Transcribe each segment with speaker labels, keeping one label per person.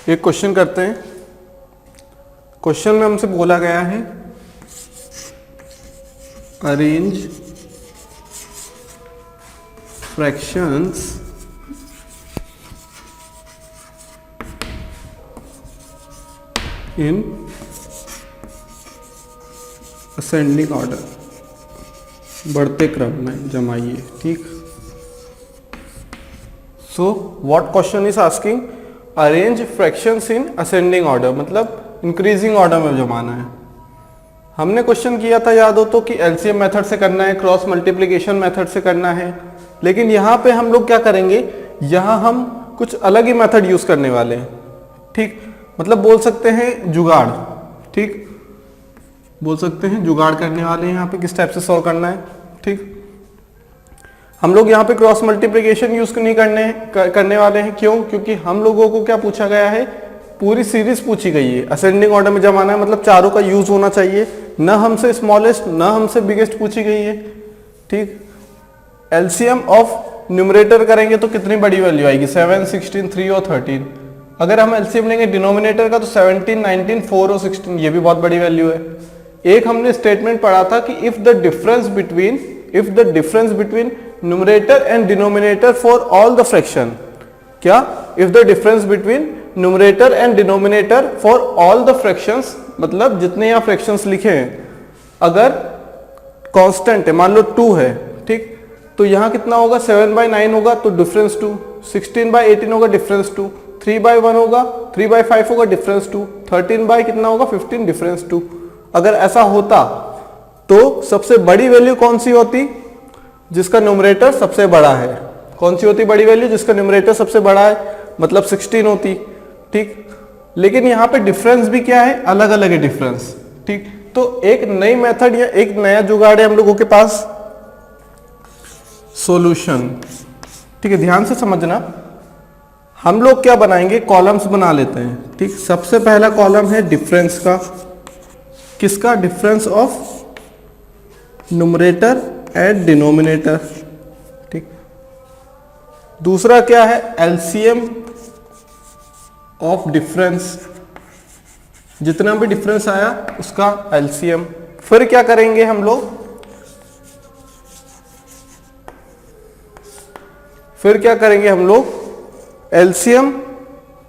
Speaker 1: एक क्वेश्चन करते हैं। क्वेश्चन में हमसे बोला गया है arrange fractions in ascending order, बढ़ते क्रम में जमाइए। ठीक। So what question is asking, arrange fractions in ascending order, मतलब इंक्रीजिंग ऑर्डर में जमाना है। हमने क्वेश्चन किया था, याद हो तो, कि एलसीएम मेथड से करना है, क्रॉस मल्टीप्लिकेशन मेथड से करना है, लेकिन यहाँ पे हम लोग क्या करेंगे, यहाँ हम कुछ अलग ही मेथड यूज करने वाले हैं। ठीक, मतलब बोल सकते हैं जुगाड़। ठीक, बोल सकते हैं जुगाड़ करने वाले हैं यहाँ पे, किस टाइप से सॉल्व करना है। ठीक, हम लोग यहाँ पे क्रॉस मल्टीप्लिकेशन यूज नहीं करने वाले हैं। क्यों? क्योंकि हम लोगों को क्या पूछा गया है, पूरी सीरीज पूछी गई है, असेंडिंग ऑर्डर में जमाना है, मतलब चारों का यूज होना चाहिए, न हमसे स्मॉलेस्ट न हमसे बिगेस्ट पूछी गई है। ठीक, एलसीएम ऑफ न्यूमरेटर करेंगे तो कितनी बड़ी वैल्यू आएगी, 7, 16, 3 और 13। अगर हम एलसीएम लेंगे डिनोमिनेटर का तो 17, 19, 4 और 16, ये भी बहुत बड़ी वैल्यू है। एक हमने स्टेटमेंट पढ़ा था कि if the difference between numerator and denominator for all the fraction, क्या, if the difference between numerator and denominator for all the fractions, मतलब जितने यहाँ फ्रैक्शंस लिखे हैं, अगर कांस्टेंट है, मान लो 2 है, ठीक, तो यहाँ कितना होगा, 7/9 होगा तो डिफरेंस 2, 16/18 होगा डिफरेंस 2, 3/1 होगा, 3/5 होगा डिफरेंस 2, 13 कितना होगा 15 डिफरेंस 2। अगर ऐसा होता तो सबसे बड़ी वैल्यू कौन सी होती, जिसका न्यूमरेटर सबसे बड़ा है। कौन सी होती बड़ी वैल्यू, जिसका न्यूमरेटर सबसे बड़ा है, मतलब 16 होती। ठीक, लेकिन यहाँ पे डिफरेंस भी क्या है, अलग अलग है डिफरेंस। ठीक, तो एक नई मेथड या एक नया जुगाड़ है हम लोगों के पास, सॉल्यूशन। ठीक है, ध्यान से समझना। हम लोग क्या बनाएंगे, कॉलम्स बना लेते हैं। ठीक, सबसे पहला कॉलम है डिफरेंस का, किसका, difference of numerator and denominator. ठीक, दूसरा क्या है, एलसीएम ऑफ डिफरेंस, जितना भी डिफरेंस आया उसका एलसीएम। फिर क्या करेंगे हम लोग, एलसीएम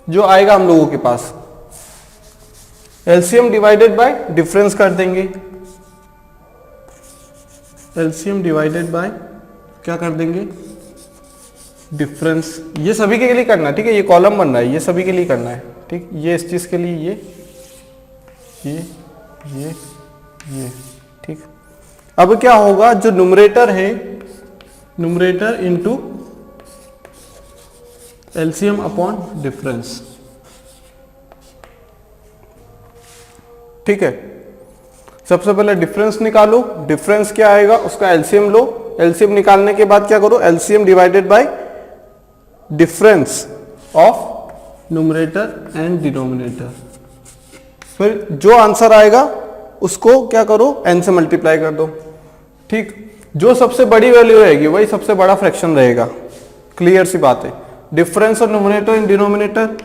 Speaker 1: जो आएगा हम लोगों के पास, एलसीएम डिवाइडेड बाय डिफरेंस कर देंगे। एलसीएम डिवाइडेड बाय क्या कर देंगे, डिफरेंस। ये सभी के लिए करना है, ठीक है, ये कॉलम बन रहा है, ये सभी के लिए करना है। ठीक, ये इस चीज के लिए, ये। ठीक, अब क्या होगा, जो न्यूमरेटर है, numerator into LCM upon difference. ठीक है, सबसे पहले डिफरेंस निकालो, डिफरेंस क्या आएगा उसका एलसीएम लो, एलसीएम निकालने के बाद क्या करो, LCM divided by difference of numerator and denominator. फिर जो आंसर आएगा उसको क्या करो, n से मल्टीप्लाई कर दो। ठीक, जो सबसे बड़ी वैल्यू रहेगी वही सबसे बड़ा फ्रैक्शन रहेगा। क्लियर सी बात है। Difference of numerator and denominator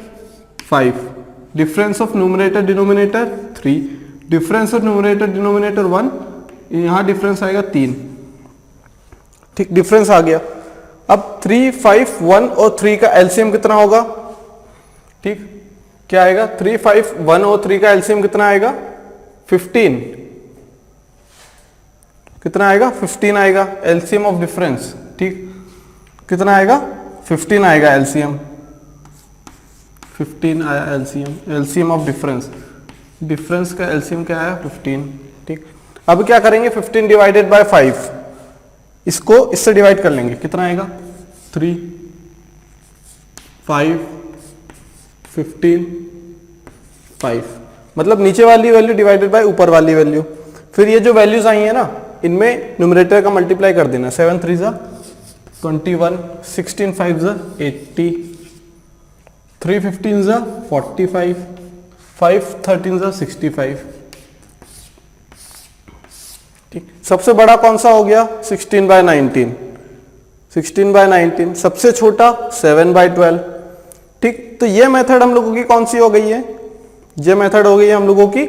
Speaker 1: 5, difference of numerator denominator 3, difference of numerator denominator 1, यहां डिफरेंस आएगा 3। ठीक, डिफरेंस आ गया। अब 3, 5, 1 और 3 का एलसीएम कितना होगा। ठीक, क्या आएगा, 3, 5, 1 और 3 का एलसीएम कितना आएगा, 15। कितना आएगा, 15 आएगा एलसीएम ऑफ डिफरेंस। ठीक, कितना आएगा, 15 आएगा एलसीएम, 15 आया LCM, LCM of difference. Difference का एलसीएम क्या आया, 15। ठीक, अब क्या करेंगे, 15 डिवाइडेड बाय 5, इसको इससे डिवाइड कर लेंगे, कितना आएगा, 3, 5, 15, 5, मतलब नीचे वाली वैल्यू डिवाइडेड बाय ऊपर वाली वैल्यू। फिर ये जो वैल्यूज आई है ना, इनमें न्यूमरेटर का मल्टीप्लाई कर देना, 7 3 जा 21, 16 5 जा 80, 3 15 जा 45, 5 13 जा 65। ठीक, सबसे बड़ा कौन सा हो गया, 16/19, 16/19। सबसे छोटा 7/12, ठीक, तो ये मेथड हम लोगों की कौन सी हो गई है, ये मेथड हो गई है हम लोगों की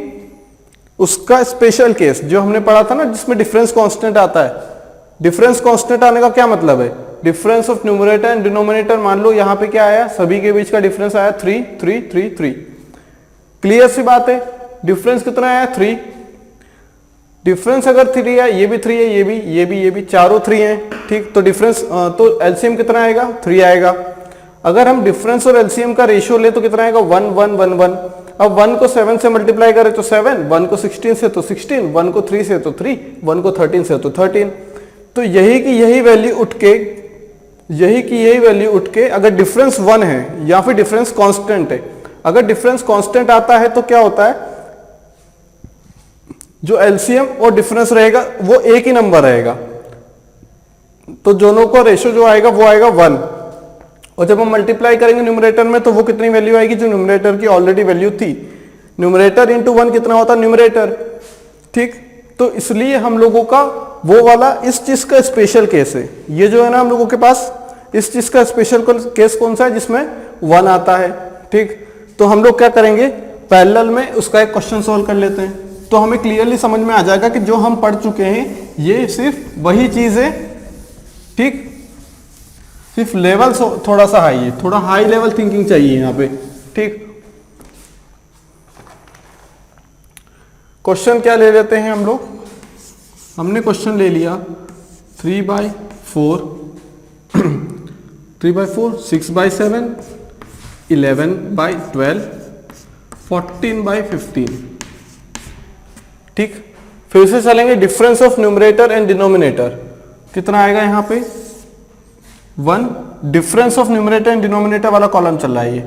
Speaker 1: उसका स्पेशल केस जो हमने पढ़ा था ना, जिसमें डिफरेंस कांस्टेंट आता है। डिफरेंस कांस्टेंट आने का क्या मतलब है, difference of numerator and denominator. मान लो यहाँ पे क्या आया, सभी के बीच का डिफरेंस आया 3 3 3 3। क्लियर सी बात है, डिफरेंस कितना आया 3। डिफरेंस अगर 3 है, ये भी 3 है, ये भी चारों 3 हैं, ठीक। तो डिफरेंस तो एलसीएम कितना आएगा 3 आएगा। अगर हम डिफरेंस और एलसीएम का रेशियो ले तो कितना आएगा 1 1 1 1। अब 1 को 7 से मल्टीप्लाई करें तो 7, 1 को 16 से तो 16, 1 को 3 से तो 3, 1 को 13 से तो 13। तो यही की यही वैल्यू उठ के अगर डिफरेंस 1 है या फिर डिफरेंस कांस्टेंट है, अगर डिफरेंस कांस्टेंट आता है तो क्या होता है, जो एलसीएम और डिफरेंस रहेगा वो एक ही नंबर रहेगा, तो दोनों का रेशियो जो आएगा वो आएगा 1। और जब हम मल्टीप्लाई करेंगे न्यूमरेटर में तो वो कितनी वैल्यू आएगी, जो न्यूमरेटर की ऑलरेडी वैल्यू थी। न्यूमरेटर इंटू 1 कितना होता है न्यूमरेटर, ठीक। तो इसलिए हम लोगों का वो वाला इस चीज का स्पेशल केस है, ये जो है ना हम लोगों के पास इस चीज का स्पेशल केस कौन सा है, जिसमें 1 आता है, ठीक। तो हम लोग क्या करेंगे, पैरेलल में उसका एक क्वेश्चन सॉल्व कर लेते हैं, तो हमें क्लियरली समझ में आ जाएगा कि जो हम पढ़ चुके हैं ये सिर्फ वही चीज है, ठीक। सिर्फ लेवल थोड़ा सा हाई है, थोड़ा हाई लेवल थिंकिंग चाहिए यहाँ पे, ठीक। क्वेश्चन क्या ले लेते हैं हम लोग, हमने क्वेश्चन ले लिया 3/4 3/4 6/7 11/12 14/15, ठीक। फिर से चलेंगे, difference of numerator and denominator कितना आएगा यहाँ पे 1। Difference of numerator and denominator वाला कॉलम चल रहा है ये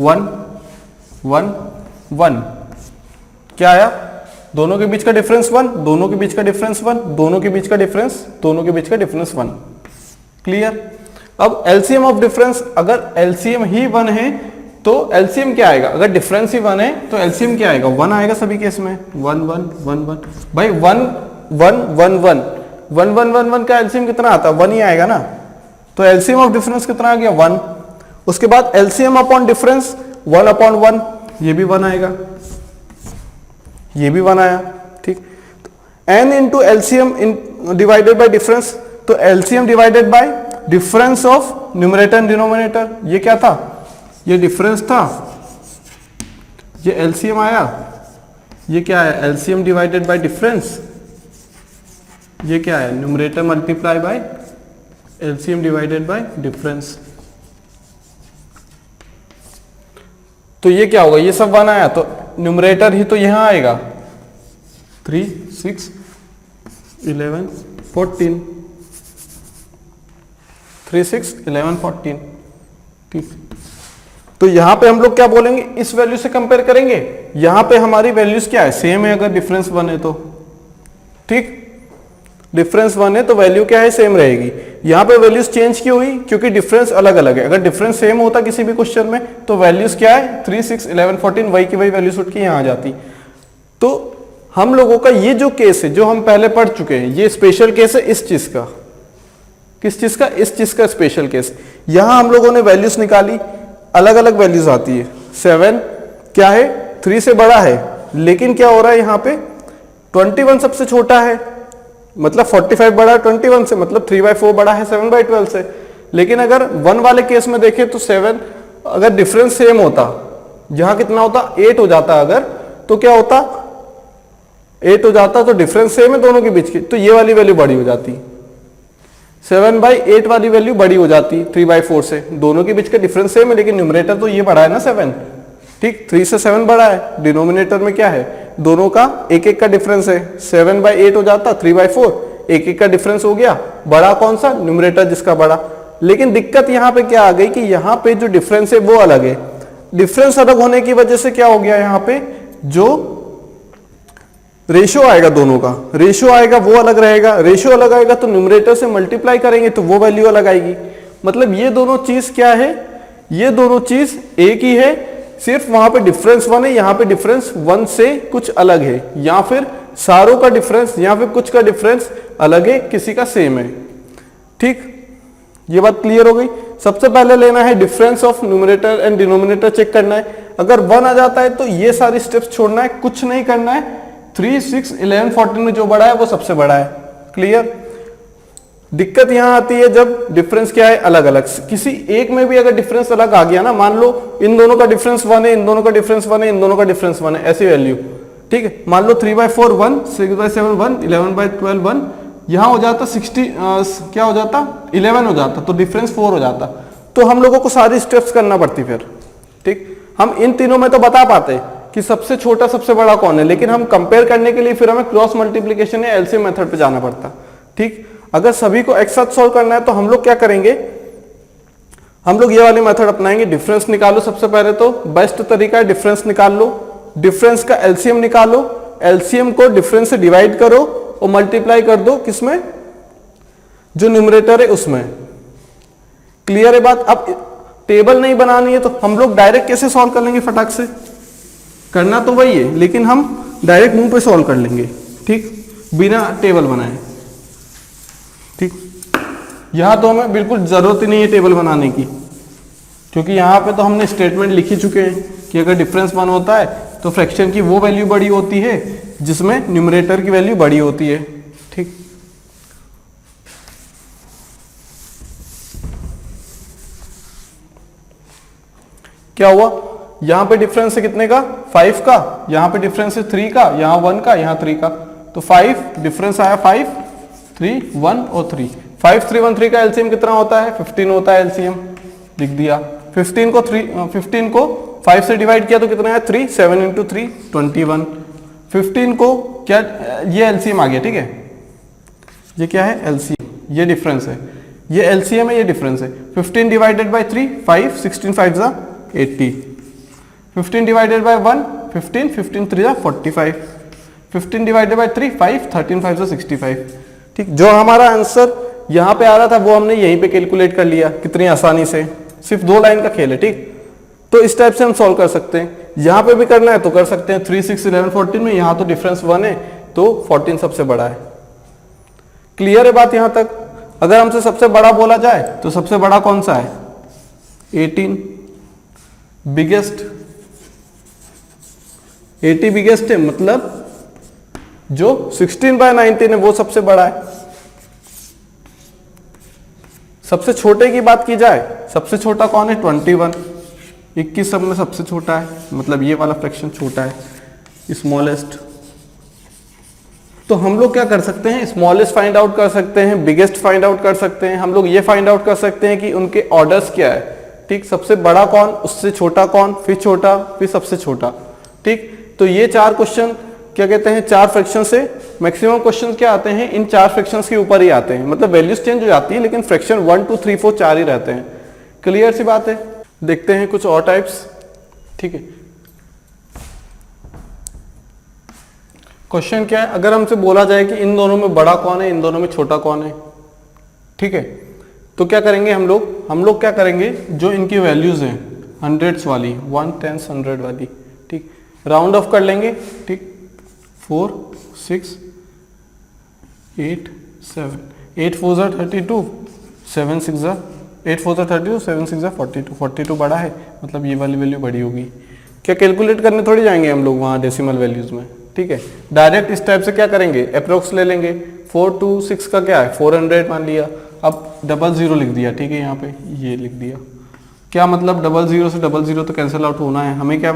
Speaker 1: 1 1 1। क्या आया, दोनों के बीच का डिफरेंस 1, दोनों के बीच का डिफरेंस 1, दोनों के बीच का डिफरेंस 1। क्लियर। अब एलसीएम ऑफ डिफरेंस, अगर एलसीएम ही 1 है तो एलसीएम क्या आएगा, अगर डिफरेंस ही 1 है तो एलसीएम क्या आएगा 1 आएगा सभी केस में 1 1 1 1। भाई 1 1 1 1 1 1 1 1 का एलसीएम कितना आता है 1 ही आएगा ना, तो एलसीएम ऑफ डिफरेंस कितना आ गया 1। उसके बाद एलसीएम अपॉन डिफरेंस 1/1, ये भी 1 आएगा, ये भी 1 आया, ठीक। N into LCM divided by difference, तो LCM divided by difference of numerator and denominator, ये क्या था, ये डिफरेंस था, ये एलसीएम आया, ये क्या है एलसीएम डिवाइडेड बाय डिफरेंस, ये क्या है numerator multiply by LCM divided by difference. तो ये क्या होगा, ये सब 1 आया तो न्यूमरेटर ही तो यहां आएगा 3 6 11 14 3 6 11 14, ठीक। तो यहां पे हम लोग क्या बोलेंगे, इस वैल्यू से कंपेयर करेंगे, यहां पे हमारी वैल्यूज क्या है सेम है, अगर डिफरेंस 1 है तो, ठीक। डिफरेंस 1 है तो वैल्यू क्या है सेम रहेगी। यहां पे वैल्यूज चेंज क्यों हुई, क्योंकि डिफरेंस अलग अलग है। अगर डिफरेंस सेम होता किसी भी क्वेश्चन में तो वैल्यूज क्या है 3 6 11 14 वही की वही वैल्यूज उठ के यहां आ जाती। तो हम लोगों का ये जो केस है जो हम पहले पढ़ चुके हैं, ये स्पेशल केस है इस चीज का, किस चीज का, इस चीज का स्पेशल केस। यहां हम लोगों ने वैल्यूज निकाली, अलग अलग वैल्यूज आती है। 7 क्या है 3 से बड़ा है, लेकिन क्या हो रहा है यहाँ पे 21 सबसे छोटा है, मतलब 45 बड़ा है 21 से, मतलब 3/4 बड़ा है 7/12 से। लेकिन अगर 1 वाले केस में देखें तो 7 अगर डिफरेंस सेम होता, यहां कितना होता 8 हो जाता, अगर तो क्या होता 8 हो जाता, तो डिफरेंस सेम है दोनों के बीच की, तो ये वाली वैल्यू बड़ी हो जाती, 7/8 वाली वैल्यू बड़ी हो जाती 3/4 से। दोनों के बीच का डिफरेंस सेम है लेकिन न्यूमरेटर तो ये बड़ा है ना 7, ठीक। 3 से 7 बड़ा है, डिनोमिनेटर में क्या है दोनों का एक एक का डिफरेंस है, 7/8 हो जाता 3/4, एक एक का डिफरेंस हो गया, बड़ा कौन सा न्यूमरेटर जिसका बड़ा। लेकिन दिक्कत यहां पे क्या आ गई कि यहां पे जो डिफरेंस है वो अलग है। डिफरेंस अलग होने की वजह से क्या हो गया, यहां पे जो रेशियो आएगा दोनों का, रेशियो आएगा वो अलग रहेगा। रेशियो अलग आएगा तो न्यूमरेटर से मल्टीप्लाई करेंगे तो वो वैल्यू अलग आएगी। मतलब ये दोनों चीज क्या है, ये दोनों चीज एक ही है, सिर्फ वहां पे डिफरेंस 1 है, यहां पे डिफरेंस 1 से कुछ अलग है, या फिर सारों का डिफरेंस या फिर कुछ का डिफरेंस अलग है, किसी का सेम है, ठीक। ये बात क्लियर हो गई। सबसे पहले लेना है difference of numerator and denominator check करना है। अगर 1 आ जाता है तो ये सारी स्टेप्स छोड़ना है, कुछ नहीं करना है। 3, 6, 11, 14 में जो बड़ा है वो सबसे बड़ा है। क्लियर। दिक्कत यहां आती है जब डिफरेंस क्या है अलग अलग, किसी एक में भी अगर डिफरेंस अलग आ गया ना, मान लो इन दोनों का डिफरेंस 1 है, इन दोनों का डिफरेंस 1 है, इन दोनों का डिफरेंस 1 है, ऐसी वैल्यू, ठीक है। मान लो 3/4 1, 6/7 1, 11/12 1, यहां हो जाता 60 क्या हो जाता 11 हो जाता, तो डिफरेंस 4 हो जाता। तो हम लोगों को सारी स्टेप्स करना पड़ती फिर, ठीक। हम इन तीनों में तो बता पाते कि सबसे छोटा सबसे बड़ा कौन है, लेकिन हम कंपेयर करने के लिए फिर हमें क्रॉस मल्टीप्लीकेशन या एलसीएम मेथड पे जाना पड़ता, ठीक। अगर सभी को एक साथ सॉल्व करना है तो हम लोग क्या करेंगे, हम लोग ये वाली मेथड अपनाएंगे। डिफरेंस निकालो, सबसे पहले तो बेस्ट तरीका है डिफरेंस निकाल लो, डिफरेंस का एलसीएम निकालो, एलसीएम को डिफरेंस से डिवाइड करो और मल्टीप्लाई कर दो किसमें, जो न्यूमरेटर है उसमें। क्लियर है बात। अब टेबल नहीं बनानी है तो हम लोग डायरेक्ट कैसे सॉल्व कर लेंगे, फटाक से करना तो वही है, लेकिन हम डायरेक्ट मुंह पे सॉल्व कर लेंगे, ठीक, बिना टेबल बनाए, ठीक। यहां तो हमें बिल्कुल जरूरत ही नहीं है टेबल बनाने की, क्योंकि यहां पे तो हमने स्टेटमेंट लिख ही चुके हैं कि अगर डिफरेंस 1 होता है तो फ्रैक्शन की वो वैल्यू बड़ी होती है जिसमें न्यूमरेटर की वैल्यू बड़ी होती है, ठीक। क्या हुआ, यहां पे डिफरेंस है कितने का, 5 का, यहां पे डिफरेंस है 3 का, यहां 1 का, यहां 3 का, तो 5 डिफरेंस आया 5, 3, 1 और 3। 5, 3, 1, 3 का एलसीएम कितना होता है, 15 होता है एलसीएम, लिख दिया। 15 को 5 से डिवाइड किया तो कितना है 3, 7 इंटू 3 21। 15 को क्या, ये एलसीएम आ गया, ठीक है, ये क्या है एलसीएम, ये डिफरेंस है, ये एलसीएम है, ये डिफरेंस है। 15 डिवाइडेड बाय 3 5, 16 5 जा 80, 15 डिवाइडेड बाय 1 15, 15 3 जा 45, 15 डिवाइडेड बाय 3 5, 13 5 जा 65, ठीक। जो हमारा आंसर यहां पे आ रहा था वो हमने यहीं पे कैलकुलेट कर लिया, कितनी आसानी से, सिर्फ 2 लाइन का खेल है, ठीक। तो इस टाइप से हम सॉल्व कर सकते हैं, यहां पे भी करना है तो कर सकते हैं। 3, 6, 11, 14 में यहां तो डिफरेंस 1 है तो 14 सबसे बड़ा है। क्लियर है बात यहां तक। अगर हमसे सबसे बड़ा बोला जाए तो सबसे बड़ा कौन सा है, 18 बिगेस्ट, 80 बिगेस्ट है, मतलब जो 16/19 है वो सबसे बड़ा है। सबसे छोटे की बात की जाए, सबसे छोटा कौन है 21, 21 सब में सबसे छोटा है, मतलब ये वाला फ्रैक्शन छोटा है, स्मॉलेस्ट। तो हम लोग क्या कर सकते हैं, स्मॉलेस्ट फाइंड आउट कर सकते हैं, बिगेस्ट फाइंड आउट कर सकते हैं, हम लोग ये फाइंड आउट कर सकते हैं कि उनके ऑर्डर्स क्या है, ठीक। सबसे बड़ा कौन, उससे छोटा कौन, फिर छोटा, फिर सबसे छोटा, ठीक। तो ये 4 क्वेश्चन क्या कहते हैं, 4 फ्रैक्शन से मैक्सिमम क्वेश्चन क्या आते हैं, इन 4 फ्रैक्शंस के ऊपर ही आते हैं, मतलब वैल्यूज चेंज हो जाती है लेकिन फ्रैक्शन 1, 2, 3, 4 4 ही रहते हैं। क्लियर सी बात है। देखते हैं कुछ और टाइप्स, ठीक है। क्वेश्चन क्या है, अगर हमसे बोला जाए कि इन दोनों में बड़ा कौन है, इन दोनों में छोटा कौन है, ठीक है, तो क्या करेंगे हम लोग क्या करेंगे, जो इनकी वैल्यूज हैं हंड्रेड्स वाली, 1, 10, 100 वाली, ठीक, राउंड ऑफ कर लेंगे, ठीक। 4, 6, 8, 7, 8 4 जा 32, 7 6 जा 8 4 जा 32, 7 6 जा 42, 42 बड़ा है, मतलब ये वाली वैल्यू बड़ी होगी। क्या कैलकुलेट करने थोड़ी जाएंगे हम लोग वहाँ डेसिमल वैल्यूज में, ठीक है। डायरेक्ट इस टाइप से क्या करेंगे, अप्रोक्स ले लेंगे। 4 2 6 का क्या है 400 मान लिया, अब 00 लिख दिया, ठीक है, यहाँ पे ये लिख दिया। क्या मतलब 00 से 00 तो कैंसिल आउट होना है, हमें क्या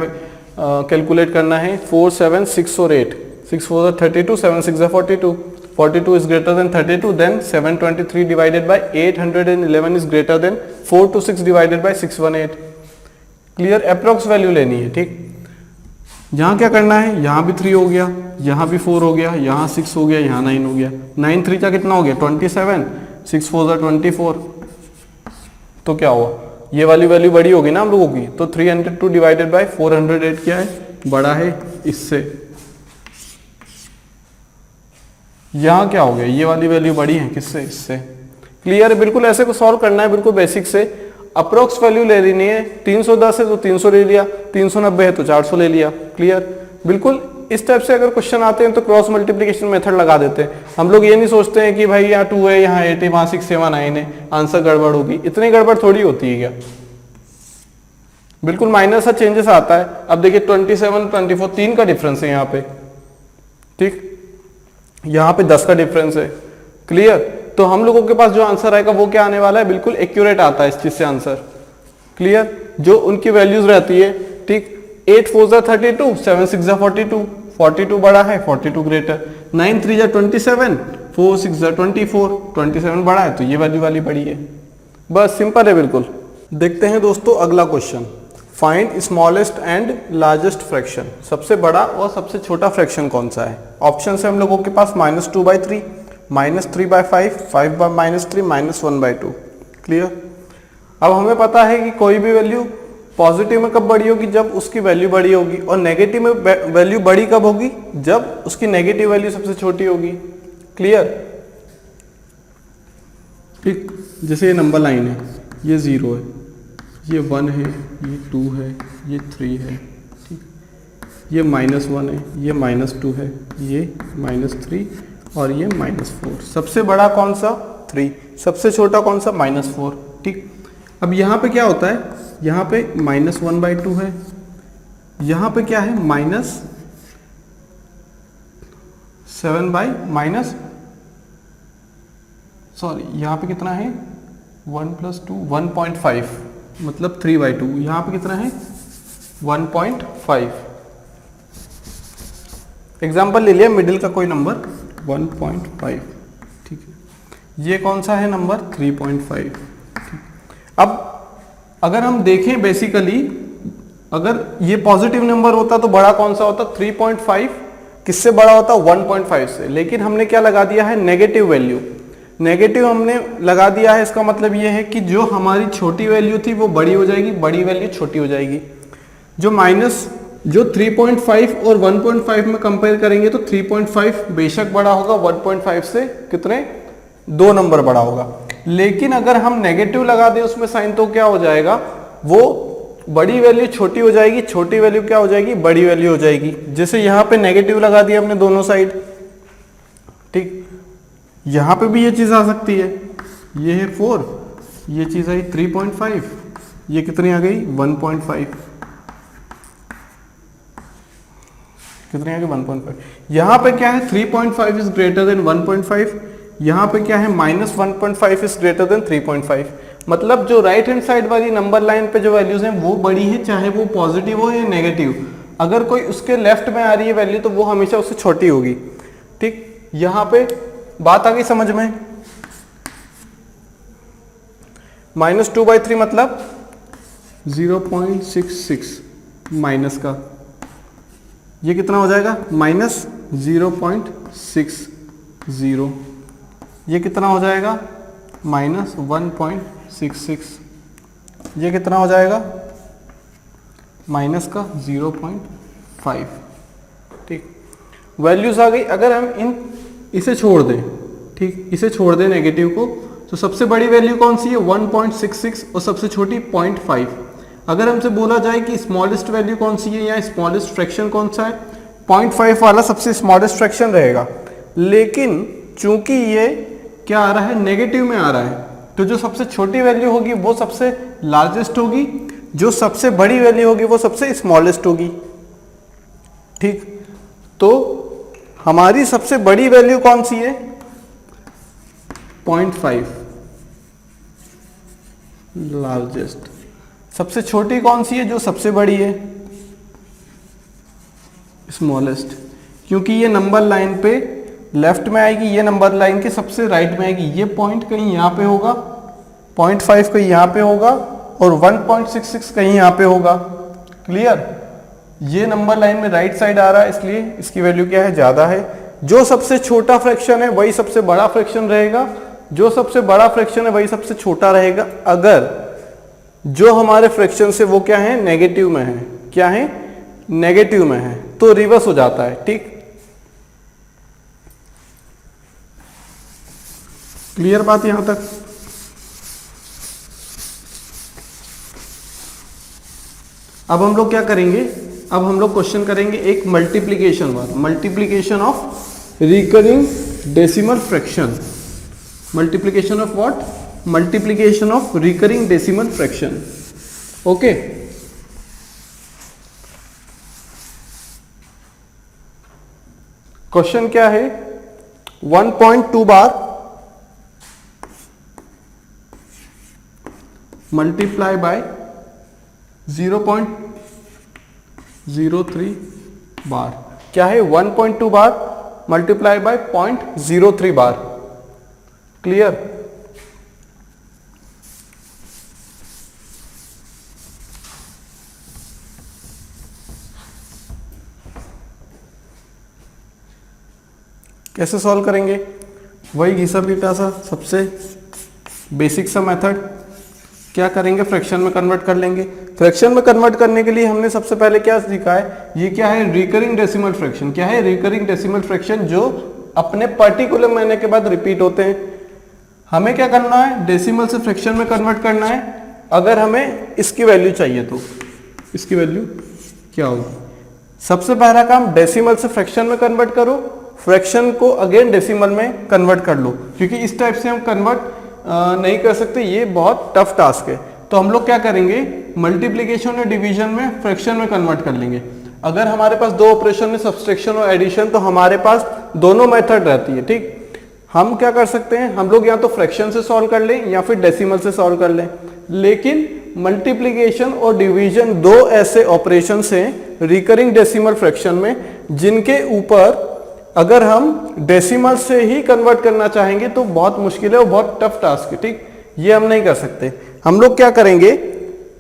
Speaker 1: कैलकुलेट करना है, 4 7 6 और 8, 6 4 जा 32, 7 6 जा 42, 42 is greater than 32, then 723 divided by 811 is greater than 426 divided by 618। Clear, approx value लेनी है, ठीक। यहाँ क्या करना है, यहाँ भी 3 हो गया, यहाँ भी 4 हो गया, यहाँ 6 हो गया, यहाँ 9 हो गया, 9 3 का कितना हो गया 27, 6 4 जा 24, तो क्या हुआ, ये वाली वैल्यू बड़ी होगी ना हम लोगों की, तो 302 डिवाइडेड बाय 408 क्या है, बड़ा है इससे। यहाँ क्या हो गया, ये वाली वैल्यू बड़ी है किससे, इससे। क्लियर है, बिल्कुल ऐसे को सॉल्व करना है, बिल्कुल बेसिक से। अप्रोक्स वैल्यू ले लेनी है, 310 है तो 300 ले लिया, 390 है तो 400 ले लिया। क्लियर, बिल्कुल इस टाइप से अगर क्वेश्चन आते हैं तो क्रॉस मल्टीप्लिकेशन मेथड लगा देते हैं। हम लोग ये नहीं सोचते हैं कि भाई यहाँ 2 है, यहाँ 8 है, वहाँ 6 7 9 है, आंसर गड़बड़ होगी। इतनी गड़बड़ थोड़ी होती है क्या, बिल्कुल माइनर सा चेंजेस आता है। अब देखिए 27 24 3 का डिफरेंस है यहाँ पे, ठीक, यहाँ पे 10 का डिफरेंस है। क्लियर? तो हम लोगों के पास जो आंसर आएगा वो क्या आने वाला है, बिल्कुल एक्यूरेट आता है इस चीज से आंसर। क्लियर? जो उनकी वैल्यूज रहती है, ठीक, 8 4 जा 32, 7 6 जा 42, 42 बड़ा है, 42 ग्रेटर, 9 3 जा 27, 4 6 जा 24, 27 बड़ा है तो ये वैल्यू वाली बड़ी है। बस सिंपल है बिल्कुल। देखते हैं दोस्तों अगला question, find smallest and largest fraction. सबसे बड़ा और सबसे छोटा फ्रैक्शन कौन सा है? ऑप्शन है हम लोगों के पास -2/3, -3/5, 5/-3, -1/2। क्लियर? अब हमें पता है कि कोई भी वैल्यू पॉजिटिव में कब बड़ी होगी, जब उसकी वैल्यू बड़ी होगी, और नेगेटिव में वैल्यू बड़ी कब होगी, जब उसकी नेगेटिव वैल्यू सबसे छोटी होगी। क्लियर? ठीक, जैसे ये नंबर लाइन है, ये 0 है, ये 1 है, ये 2 है, ये 3 है, ठीक, ये -1 है, ये -2 है, ये -3 और ये -4। सबसे बड़ा कौन सा? 3। सबसे छोटा कौन सा? -4। ठीक, अब यहाँ पे क्या होता है, यहाँ पे -1/2 है, यहाँ पे क्या है, यहाँ पे कितना है, 1 + 2 1.5, मतलब 3/2। यहाँ पे कितना है, 1.5। एग्जाम्पल ले लिया मिडिल का कोई नंबर 1.5। ठीक है, ये कौन सा है नंबर, 3.5। अब अगर हम देखें बेसिकली, अगर ये पॉजिटिव नंबर होता तो बड़ा कौन सा होता, 3.5 किससे बड़ा होता, 1.5 से। लेकिन हमने क्या लगा दिया है, नेगेटिव वैल्यू। नेगेटिव हमने लगा दिया है, इसका मतलब ये है कि जो हमारी छोटी वैल्यू थी वो बड़ी हो जाएगी, बड़ी वैल्यू छोटी हो जाएगी। जो 3.5 और 1.5 में कंपेयर करेंगे तो 3.5 बेशक बड़ा होगा, 1.5 से कितने, 2 नंबर बड़ा होगा। लेकिन अगर हम नेगेटिव लगा दें उसमें साइन, तो क्या हो जाएगा, वो बड़ी वैल्यू छोटी हो जाएगी, छोटी वैल्यू क्या हो जाएगी, बड़ी वैल्यू हो जाएगी। जैसे यहाँ पे नेगेटिव लगा दिया हमने दोनों साइड, ठीक, यहाँ पे भी ये चीज आ सकती है, ये है 4, ये चीज आई 3.5, ये कितनी आ गई, 1.5, कितनी आ गई, 1.5। यहाँ पे क्या है, 3.5 इज ग्रेटर देन 1.5, यहाँ पे क्या है, -1.5 इज ग्रेटर देन 3.5। मतलब जो राइट हैंड साइड वाली नंबर लाइन पे जो वैल्यूज हैं वो बड़ी है, चाहे वो पॉजिटिव हो या नेगेटिव। अगर कोई उसके लेफ्ट में आ रही है वैल्यू तो वो हमेशा उससे छोटी होगी। ठीक, यहाँ पे बात आ गई समझ में। -2/3 मतलब 0.66 माइनस का, ये कितना हो जाएगा, -0.60, ये कितना हो जाएगा, -1.66, ये कितना हो जाएगा, माइनस का 0.5। ठीक, वैल्यूज आ गई। अगर हम इसे छोड़ दें, ठीक, इसे छोड़ दें नेगेटिव को, तो सबसे बड़ी वैल्यू कौन सी है, 1.66 और सबसे छोटी 0.5। अगर हमसे बोला जाए कि स्मॉलेस्ट वैल्यू कौन सी है या स्मॉलेस्ट फ्रैक्शन कौन सा है, 0.5 वाला सबसे स्मॉलेस्ट फ्रैक्शन रहेगा। लेकिन चूंकि ये क्या आ रहा है, नेगेटिव में आ रहा है, तो जो सबसे छोटी वैल्यू होगी वो सबसे लार्जेस्ट होगी, जो सबसे बड़ी वैल्यू होगी वो सबसे स्मॉलेस्ट होगी। ठीक, तो हमारी सबसे बड़ी वैल्यू कौन सी है, 0.5 लार्जेस्ट। सबसे छोटी कौन सी है, जो सबसे बड़ी है, स्मॉलेस्ट। क्योंकि ये नंबर लाइन पे लेफ्ट में आएगी, ये नंबर लाइन के सबसे राइट में आएगी। ये पॉइंट कहीं यहाँ पे होगा, 0.5 कहीं यहाँ पे होगा और 1.66 कहीं यहाँ पे होगा। क्लियर? ये नंबर लाइन में राइट साइड आ रहा है, इसलिए इसकी वैल्यू क्या है, ज्यादा है। जो सबसे छोटा फ्रैक्शन है वही सबसे बड़ा फ्रैक्शन रहेगा, जो सबसे बड़ा फ्रैक्शन है वही सबसे छोटा रहेगा, अगर जो हमारे फ्रैक्शन से वो क्या है, नेगेटिव में है। क्या है, नेगेटिव में है, तो रिवर्स हो जाता है। ठीक, क्लियर बात यहां तक? अब हम लोग क्या करेंगे, अब हम लोग क्वेश्चन करेंगे एक मल्टीप्लीकेशन वाला, multiplication of recurring decimal fraction. Multiplication of what? Multiplication of recurring decimal fraction. Okay, question क्या है? 1.2 बार मल्टीप्लाई बाय 0.03 बार। क्या है? 1.2 बार मल्टीप्लाई बाय 0.03 बार। क्लियर? कैसे सॉल्व करेंगे? वही घिसा पीटा सा सबसे बेसिक सा मेथड। क्या करेंगे? फ्रैक्शन में कन्वर्ट कर लेंगे। फ्रैक्शन में कन्वर्ट करने के लिए हमने सबसे पहले क्या सीखा है? ये क्या है? Recurring decimal fraction. क्या है? रिकरिंग डेसिमल फ्रैक्शन, जो अपने पर्टिकुलर महीने के बाद रिपीट होते हैं। हमें क्या करना है? डेसिमल से फ्रैक्शन में कन्वर्ट करना है। अगर हमें इसकी वैल्यू चाहिए तो इसकी वैल्यू क्या होगी? सबसे पहला काम डेसिमल से फ्रैक्शन में कन्वर्ट करो, फ्रैक्शन को अगेन डेसिमल में कन्वर्ट कर लो, क्योंकि इस टाइप से हम कन्वर्ट नहीं कर सकते, ये बहुत टफ टास्क है। तो हम लोग क्या करेंगे? मल्टीप्लिकेशन और डिवीजन में फ्रैक्शन में कन्वर्ट कर लेंगे। अगर हमारे पास दो ऑपरेशन है, सब्सट्रैक्शन और एडिशन, तो हमारे पास दोनों मेथड रहती है। ठीक, हम क्या कर सकते हैं? हम लोग या तो फ्रैक्शन से सॉल्व कर लें या फिर डेसिमल से सॉल्व कर लें। लेकिन मल्टीप्लिकेशन और डिवीजन दो ऐसे ऑपरेशन हैं रिकरिंग डेसिमल फ्रैक्शन में, जिनके ऊपर अगर हम डेसिमल से ही कन्वर्ट करना चाहेंगे तो बहुत मुश्किल है और बहुत टफ टास्क है। ठीक, ये हम नहीं कर सकते। हम लोग क्या करेंगे?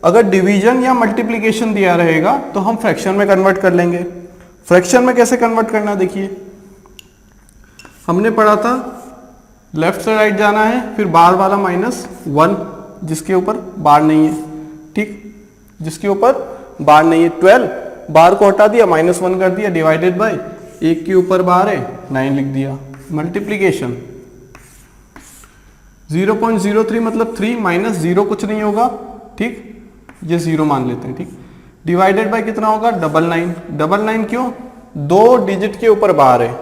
Speaker 1: अगर डिवीजन या मल्टीप्लिकेशन दिया रहेगा तो हम फ्रैक्शन में कन्वर्ट कर लेंगे। फ्रैक्शन में कैसे कन्वर्ट करना? देखिए, हमने पढ़ा था लेफ्ट से राइट जाना है, फिर बार वाला -1 जिसके ऊपर बार नहीं है। ठीक, जिसके ऊपर बार नहीं है। 12 बार को हटा दिया, -1 कर दिया, डिवाइडेड बाय 1 के ऊपर बार है, 9 लिख दिया। मल्टीप्लिकेशन 0.03 मतलब 3 - 0 कुछ नहीं होगा। ठीक, ये 0 मान लेते हैं। ठीक, डिवाइडेड बाय कितना होगा? 99। 99 क्यों? 2 डिजिट के ऊपर बार है।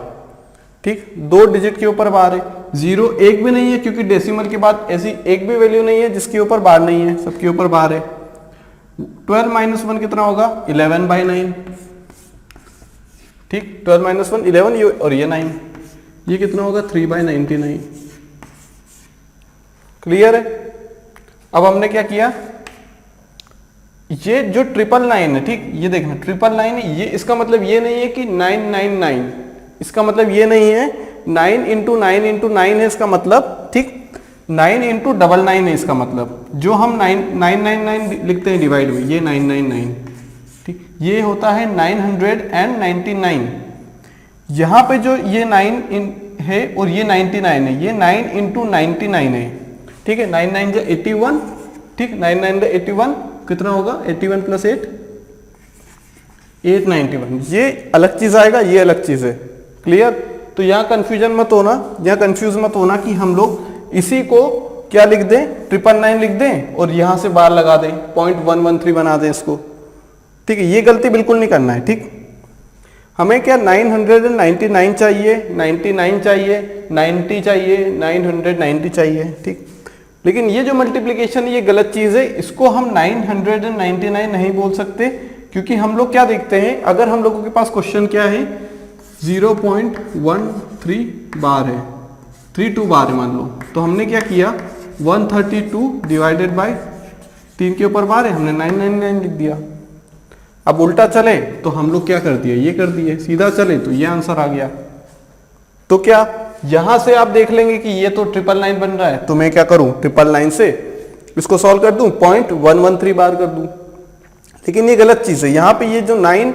Speaker 1: ठीक, 2 डिजिट के ऊपर बार है। 0 एक भी नहीं है, क्योंकि डेसिमल के बाद ऐसी एक भी वैल्यू नहीं है जिसके ऊपर बार नहीं है, सबके ऊपर बार है। 12 - 1 कितना होगा? 11/9। ठीक, 12 - 1 11, और ये 9, ये कितना होगा? 3/99। क्लियर है? अब हमने क्या किया? ये जो 999 है, ठीक, ये देखना 999 है, ये इसका मतलब ये नहीं है कि 999, इसका मतलब ये नहीं है 9 × 9 × 9 है इसका मतलब। ठीक, 9 × 99 है इसका मतलब। जो हम 999 लिखते हैं डिवाइड में, ये 999। ठीक, ये होता है 999। यहाँ पे जो ये 9 है और ये 99 है, ये 9 × 99 है। ठीक है, 9 9 = 81। ठीक, 9 9 = 81, कितना होगा? 81 + 8 891। ये अलग चीज आएगा, ये अलग चीज है। क्लियर? तो यहाँ कंफ्यूजन मत होना, यहाँ कंफ्यूज मत होना कि हम लोग इसी को क्या लिख दें? 999 लिख दें और यहाँ से बार लगा दें, 0.113 बना दें इसको। ठीक है, ये गलती बिल्कुल नहीं करना है। ठीक, हमें क्या 999 चाहिए, 99 चाहिए, 90 चाहिए, 990 चाहिए। ठीक, लेकिन ये जो मल्टीप्लिकेशन है ये गलत चीज है, इसको हम 999 नहीं बोल सकते, क्योंकि हम लोग क्या देखते हैं? अगर हम लोगों के पास क्वेश्चन क्या है? 0.13 बार है, 32 बार है मान लो, तो हमने क्या किया? 132 डिवाइडेड बाय 3 के ऊपर बार है, हमने 999 लिख दिया। अब उल्टा चले तो हम लोग क्या कर दिए? ये कर दिए। सीधा चले तो ये आंसर आ गया। तो क्या यहां से आप देख लेंगे कि ये तो 999 बन रहा है, तो मैं क्या करूं? 999 से इसको सॉल्व कर दूं, 0.113 बार कर दूं। लेकिन ये गलत चीज है। यहाँ पे ये जो 9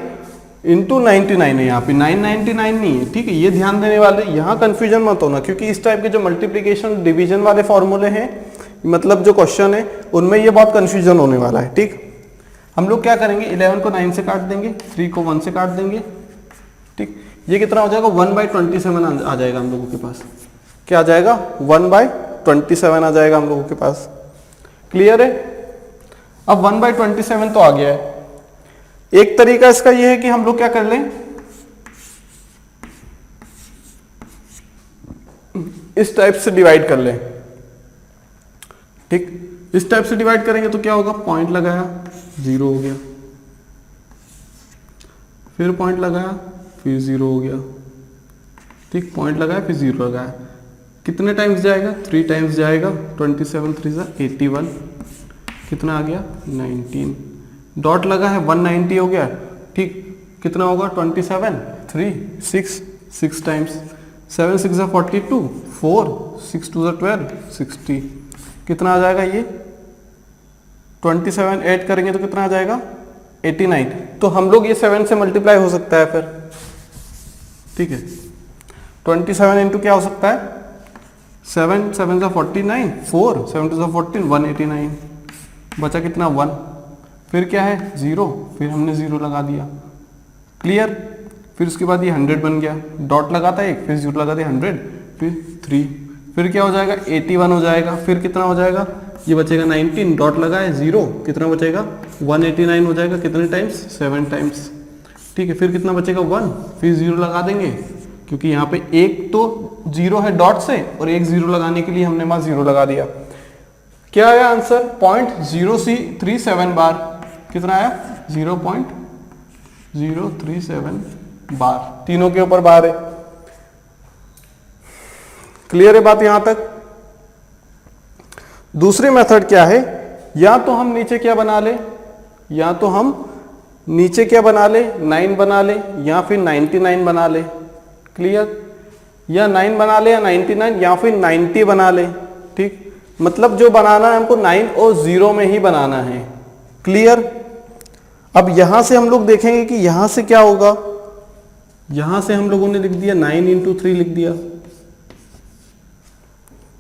Speaker 1: × 99 है, यहाँ पे 999 नहीं है। ठीक है, ये ध्यान देने वाले, यहाँ कंफ्यूजन मत होना, क्योंकि इस टाइप के जो मल्टीप्लिकेशन डिवीजन वाले फॉर्मूले हैं, मतलब जो क्वेश्चन है, उनमें ये बहुत कंफ्यूजन होने वाला है। ठीक, हम लोग क्या करेंगे? 11 को 9 से काट देंगे, 3 को 1 से काट देंगे। ठीक, ये कितना हो जाएगा? 1/27 आ जाएगा हम लोगों के पास। क्या आ जाएगा? 1/27 आ जाएगा हम लोगों के पास। क्लियर है? अब 1/27 तो आ गया है, एक तरीका इसका यह है कि हम लोग क्या कर लें, इस टाइप से डिवाइड कर लें। ठीक, इस टाइप से डिवाइड करेंगे तो क्या होगा, पॉइंट लगाया 0 हो गया, फिर पॉइंट लगाया फिर 0 हो गया। ठीक, पॉइंट लगाया फिर 0 लगाया, कितने टाइम्स जाएगा, 3 टाइम्स जाएगा। 27 3 81, कितना आ गया 19, डॉट लगा है 190 हो गया। ठीक, कितना होगा 27 3 6 टाइम्स, 7 6 42, 4 6 2 12 60, कितना आ जाएगा ये 27 ऐड करेंगे तो कितना आ जाएगा 89। तो हम लोग ये 7 से मल्टीप्लाई हो सकता है फिर। ठीक है, 27 इंटू क्या हो सकता है, 7 7 49, 4 7 2 14, 189, बचा कितना 1, फिर क्या है 0, फिर हमने 0 लगा दिया। क्लियर, फिर उसके बाद ये 100 बन गया, डॉट लगाता है एक, फिर 0 लगा दिया 100, फिर 3, फिर क्या हो जाएगा 81 हो जाएगा, फिर कितना हो जाएगा, ये बचेगा 19, डॉट लगाए 0, कितना बचेगा 189 हो जाएगा, कितने टाइम्स 7 टाइम्स। ठीक है, फिर कितना बचेगा 1, फिर 0 लगा देंगे, क्योंकि यहाँ पे एक तो 0 है डॉट से, और एक 0 लगाने के लिए हमने वहां 0 लगा दिया। क्या आया आंसर, 0.037 बार, कितना आया 0.037 बार, तीनों के ऊपर बार है। क्लियर है बात यहां तक। दूसरी मेथड क्या है, या तो हम नीचे क्या बना ले, या तो हम नीचे क्या बना ले 9 बना ले, या फिर 99 बना ले। क्लियर, या 9 बना ले या 99, या फिर 90 बना ले। ठीक, मतलब जो बनाना है हमको 9 और 0 में ही बनाना है। क्लियर, अब यहां से हम लोग देखेंगे कि यहां से क्या होगा, यहां से हम लोगों ने लिख दिया 9 इंटू 3 लिख दिया,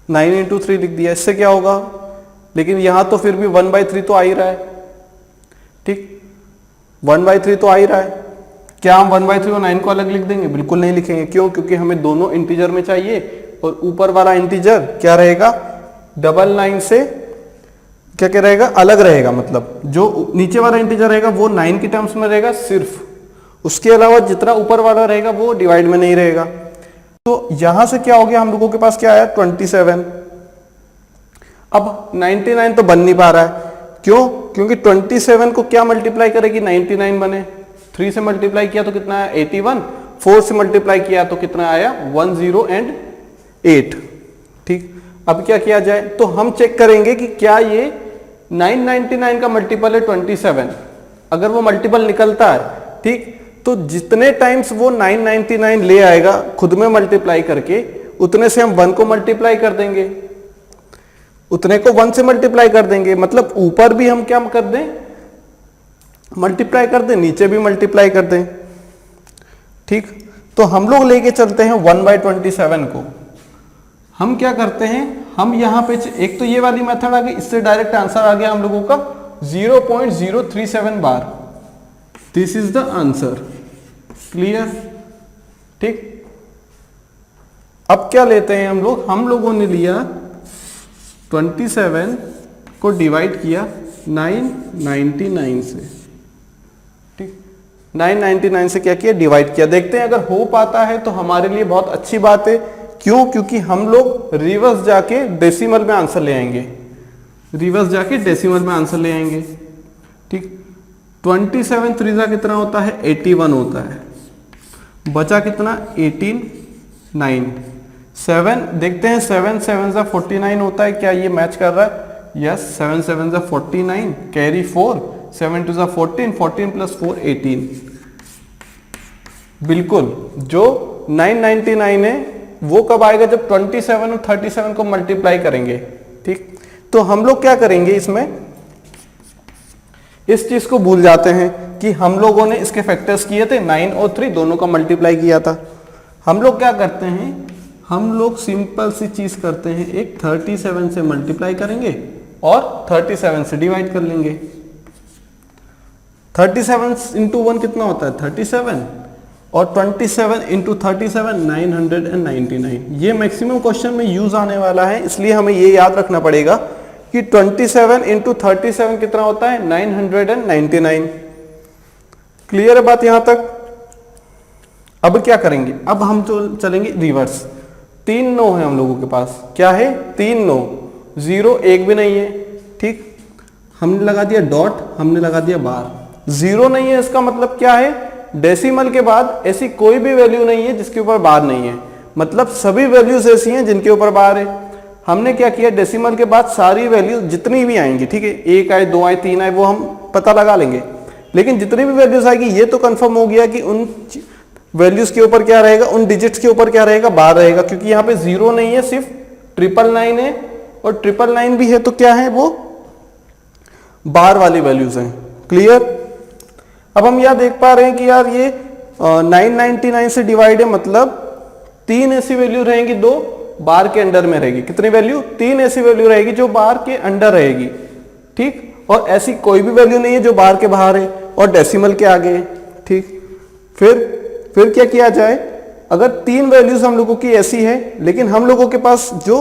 Speaker 1: 9 इंटू 3 लिख दिया, इससे क्या होगा, लेकिन यहां तो फिर भी 1/3 तो आ ही रहा है। ठीक, 1/3 तो आ ही रहा है। क्या हम 1/3 और 9 को अलग लिख देंगे, बिल्कुल नहीं लिखेंगे। क्यों, क्योंकि हमें दोनों इंटीजर में चाहिए, और ऊपर वाला इंटीजर क्या रहेगा 99 से क्या रहेगा, अलग रहेगा। मतलब जो नीचे वाला इंटीजर रहेगा वो 9 की टर्म्स में रहेगा सिर्फ, उसके अलावा जितना ऊपर वाला रहेगा वो डिवाइड में नहीं रहेगा। तो यहां से क्या हो गया, हम लोगों के पास क्या आया 27। अब 99 तो बन नहीं पा रहा है, क्यों, क्योंकि 27 को क्या मल्टीप्लाई करेगी 99 बने, 3 से मल्टीप्लाई किया तो कितना आया 81, 4 से मल्टीप्लाई किया तो कितना आया 108। ठीक, अब क्या किया जाए, तो हम चेक करेंगे कि क्या ये 999 का मल्टीपल है 27। अगर वो मल्टीपल निकलता है, ठीक, तो जितने टाइम्स वो 999 ले आएगा खुद में मल्टीप्लाई करके, उतने से हम 1 को मल्टीप्लाई कर देंगे, उतने को 1 से मल्टीप्लाई कर देंगे। मतलब ऊपर भी हम क्या कर दें, मल्टीप्लाई कर दें, नीचे भी मल्टीप्लाई कर दें। ठीक, तो हम लोग लेके चलते हैं 1/27 को। हम क्या करते हैं, हम यहां पे एक तो ये वाली मेथड आ गई, इससे डायरेक्ट आंसर आ गया हम लोगों का 0.037 बार। This is the answer. Clear, ठीक। अब क्या लेते हैं हम लोगों ने लिया 27 को डिवाइड किया 999 से। ठीक, 999 से क्या किया, डिवाइड किया। देखते हैं अगर हो पाता है तो हमारे लिए बहुत अच्छी बात है। क्यों, क्योंकि हम लोग रिवर्स जाके डेसिमल में आंसर ले आएंगे, रिवर्स जाके डेसिमल में आंसर ले आएंगे। ठीक, 27 3 कितना होता है 81 होता है, बचा कितना 18 9 7 देखते हैं 7 7 49 होता है, क्या ये मैच कर रहा है, यस 7 7 49 कैरी 4 7 2 14 14 प्लस 4 18। बिल्कुल, जो 999 है वो कब आएगा, जब 27 और 37 को मल्टीप्लाई करेंगे। ठीक, तो हम लोग क्या करेंगे, इसमें इस चीज को भूल जाते हैं कि हम लोगों ने इसके फैक्टर्स किए थे 9 और 3 दोनों का मल्टीप्लाई किया था। हम लोग क्या करते हैं, हम लोग सिंपल सी चीज करते हैं, एक 37 से मल्टीप्लाई करेंगे और 37 से डिवाइड कर लेंगे। 37 इंटू 1 कितना होता है 37, और 27 इंटू 37 999। ये मैक्सिमम क्वेश्चन में यूज आने वाला है, इसलिए हमें ये याद रखना पड़ेगा कि 27 इंटू 37 कितना होता है 999। क्लियर है बात यहां तक? अब क्या करेंगे, अब हम तो चलेंगे रिवर्स। 3 नो है हम लोगों के पास, क्या है 3 नो, 0 एक भी नहीं है, ठीक, हमने लगा दिया डॉट, हमने लगा दिया बार। 0 नहीं है इसका मतलब क्या है, डेसिमल के बाद ऐसी कोई भी वैल्यू नहीं है जिसके ऊपर बार नहीं है, मतलब सभी वैल्यूज ऐसी हैं जिनके ऊपर बार है। हमने क्या किया, डेसिमल के बाद सारी वैल्यू जितनी भी आएंगी, ठीक है, 1 आए 2 आए 3 आए वो हम पता लगा लेंगे, लेकिन जितनी भी वैल्यूज आएगी ये तो कंफर्म हो गया कि उन वैल्यूज के ऊपर क्या रहेगा, उन डिजिट्स के ऊपर क्या रहेगा, बार रहेगा, क्योंकि यहाँ पे 0 नहीं है, सिर्फ 999 है, और 999 भी है तो क्या है, वो बार वाली वैल्यूज हैं। क्लियर? अब हम यह देख पा रहे हैं कि यार ये 999 से डिवाइड है, मतलब 3 ऐसी वैल्यू रहेंगी, 2 बार के अंडर में रहेगी। कितनी वैल्यू? 3 ऐसी वैल्यू रहेगी जो बार के अंडर रहेगी, ठीक, और ऐसी कोई भी वैल्यू नहीं है जो बार के बाहर है और डेसिमल के आगे है, ठीक। फिर क्या किया जाए, अगर 3 वैल्यूज हम लोगों की ऐसी है, लेकिन हम लोगों के पास जो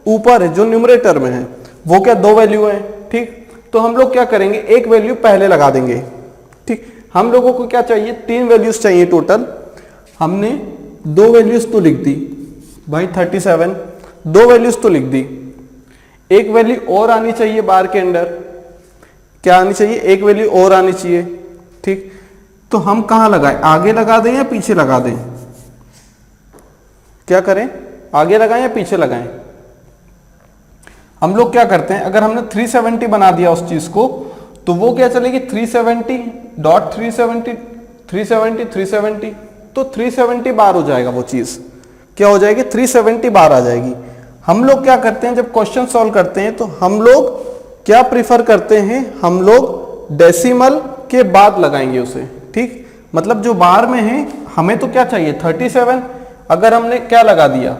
Speaker 1: ऊपर है, जो न्यूमरेटर में है, वो क्या 2 वैल्यू है, ठीक, तो हम लोग क्या करेंगे, एक वैल्यू पहले लगा देंगे, ठीक। हम लोगों को क्या चाहिए, 3 वैल्यूज चाहिए टोटल, हमने 2 वैल्यूज तो लिख दी भाई 37, 2 वैल्यूज तो लिख दी, एक वैल्यू और आनी चाहिए बार के अंदर, क्या आनी चाहिए, एक वैल्यू और आनी चाहिए, ठीक। तो हम कहां लगाएं, आगे लगा दें या पीछे लगा दें, क्या करें, आगे लगाएं या पीछे लगाएं? हम लोग क्या करते हैं, अगर हमने 370 बना दिया उस चीज को, तो वो क्या चलेगी 370.370 370 370, तो 370 बार हो जाएगा, वो चीज क्या हो जाएगी, 370 बार आ जाएगी। हम लोग क्या करते हैं, जब क्वेश्चन सॉल्व करते हैं तो हम लोग क्या प्रिफर करते हैं, हम लोग डेसिमल के बाद लगाएंगे उसे, ठीक, मतलब जो बार में है हमें तो क्या चाहिए 37, अगर हमने क्या लगा दिया,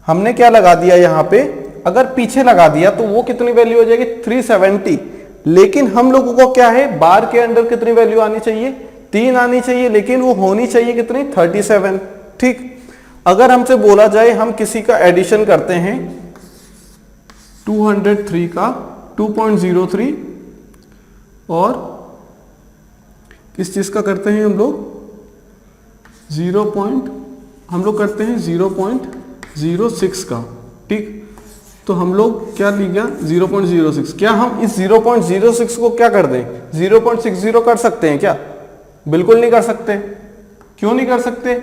Speaker 1: हमने क्या लगा दिया यहाँ पे, अगर पीछे लगा दिया तो वो कितनी वैल्यू हो जाएगी 370, लेकिन हम लोगों को क्या है, बार के अंदर कितनी वैल्यू आनी चाहिए, 3 आनी चाहिए, लेकिन वो होनी चाहिए कितनी 37, ठीक। अगर हमसे बोला जाए हम किसी का एडिशन करते हैं 203 का 2.03 और किस चीज का करते हैं हम लोग, हम लोग करते हैं 0.06 का, ठीक, तो हम लोग क्या लिखा 0.06, क्या हम इस 0.06 को क्या कर दें 0.60 कर सकते हैं क्या? बिल्कुल नहीं कर सकते। क्यों नहीं कर सकते?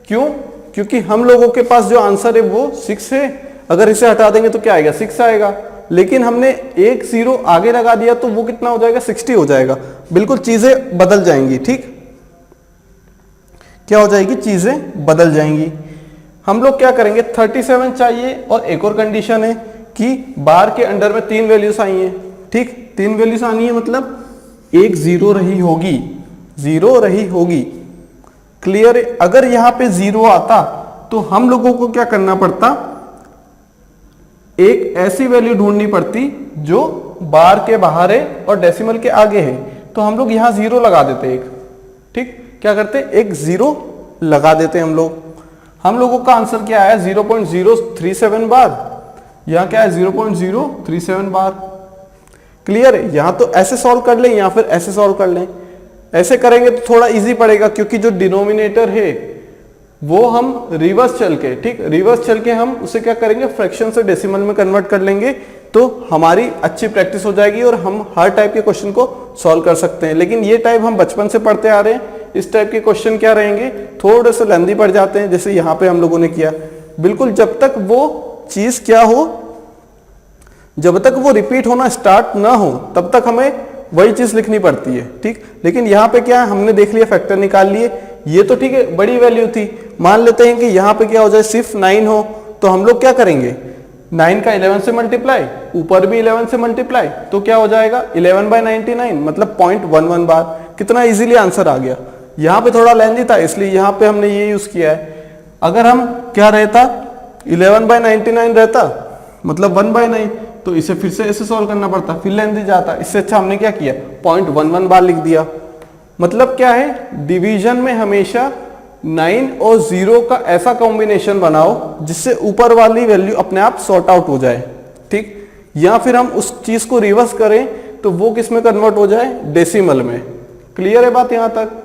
Speaker 1: क्यों? क्योंकि हम लोगों के पास जो आंसर है वो 6 है, अगर इसे हटा देंगे तो क्या आएगा 6 आएगा, लेकिन हमने एक 0 आगे लगा दिया तो वो कितना हो जाएगा 60 हो जाएगा, बिल्कुल चीजें बदल जाएंगी, ठीक, क्या हो जाएगी, चीजें बदल जाएंगी। हम लोग क्या करेंगे 37 चाहिए, और एक और कंडीशन है कि बार के अंडर में 3 वैल्यूज आई हैं, ठीक, 3 वैल्यूज आनी है, मतलब एक 0 रही होगी, 0 रही होगी। क्लियर है? अगर यहां पे 0 आता तो हम लोगों को क्या करना पड़ता, एक ऐसी वैल्यू ढूंढनी पड़ती जो बार के बाहर है और डेसिमल के आगे है, तो हम लोग यहां 0 लगा देते एक, ठीक, क्या करते एक 0 लगा देते हम लोग। हम लोगों का आंसर क्या आया 0.037 बार, यहां क्या है 0.037 बार। क्लियर है? यहां तो ऐसे सॉल्व कर लें या फिर ऐसे सॉल्व कर लें, ऐसे करेंगे तो थोड़ा इजी पड़ेगा, क्योंकि जो डिनोमिनेटर है वो हम रिवर्स चल के, ठीक, रिवर्स चल के हम उसे क्या करेंगे फ्रैक्शन से डेसिमल में कन्वर्ट कर लेंगे, तो हमारी अच्छी प्रैक्टिस हो जाएगी और हम हर टाइप के क्वेश्चन को सॉल्व कर सकते हैं। लेकिन ये टाइप हम बचपन से पढ़ते आ रहे हैं, इस टाइप के क्वेश्चन क्या रहेंगे, थोड़े से लेंदी पड़ जाते हैं, जैसे यहाँ पे हम लोगों ने किया। बिल्कुल जब तक वो चीज क्या हो, जब तक वो रिपीट होना स्टार्ट ना हो तब तक हमें वही चीज लिखनी पड़ती है, ठीक। लेकिन यहाँ पे क्या है, हमने देख लिया, फैक्टर निकाल लिए, ये तो ठीक है बड़ी वैल्यू थी। मान लेते हैं कि यहाँ पे क्या हो जाए सिर्फ 9 हो, तो हम लोग क्या करेंगे 9 का 11 से मल्टीप्लाई, यूपर भी 11 से मल्टीप्लाई, तो क्या हो जाएगा 11/99, मतलब 0.11 बार। कितना इजीली आंसर आ गया। यहाँ पे थोड़ा लेंदी था इसलिए यहाँ पे हमने ये यूज किया है। अगर हम क्या रहता 11/99 रहता, मतलब 1/9, तो इसे फिर से ऐसे सॉल्व करना पड़ता, फिर लेंदी जाता। इससे अच्छा हमने क्या किया 0.11 बार लिख दिया। मतलब क्या है, डिवीजन में हमेशा 9 और 0 का ऐसा कॉम्बिनेशन बनाओ जिससे ऊपर वाली वैल्यू अपने आप सॉर्ट आउट हो जाए, ठीक। या फिर हम उस चीज को रिवर्स करें तो वो किस में कन्वर्ट हो जाए, डेसिमल में। क्लियर है बात यहाँ तक?